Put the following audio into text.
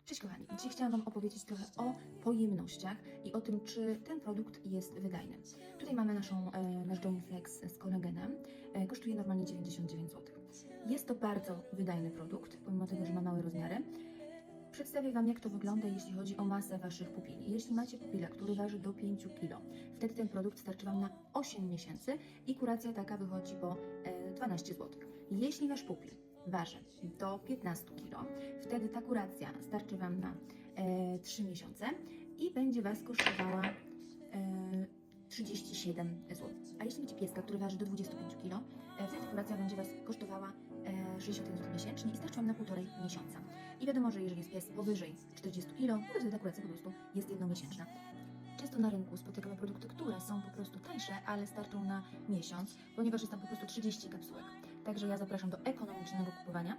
Cześć kochani, dzisiaj chciałam Wam opowiedzieć trochę o pojemnościach i o tym, czy ten produkt jest wydajny. Tutaj mamy nasz Johnny Flex z kolagenem. Kosztuje normalnie 99 zł. Jest to bardzo wydajny produkt, pomimo tego, że ma małe rozmiary. Przedstawię Wam, jak to wygląda, jeśli chodzi o masę Waszych pupili. Jeśli macie pupila, który waży do 5 kg, wtedy ten produkt starczy Wam na 8 miesięcy i kuracja taka wychodzi po 12 zł. Jeśli Wasz pupil waży do 15 kg, wtedy ta kuracja starczy Wam na 3 miesiące i będzie Was kosztowała 37 zł. A jeśli macie pieska, który waży do 25 kg, wtedy kuracja będzie Was kosztowała 61 zł miesięcznie i starczy Wam na 1,5 miesiąca. I wiadomo, że jeżeli jest pies powyżej 40 kg, to wtedy ta kuracja po prostu jest jednomiesięczna. Często na rynku spotykamy produkty, które są po prostu tańsze, ale starczą na miesiąc, ponieważ jest tam po prostu 30 kapsułek. Także ja zapraszam do ekonomicznego kupowania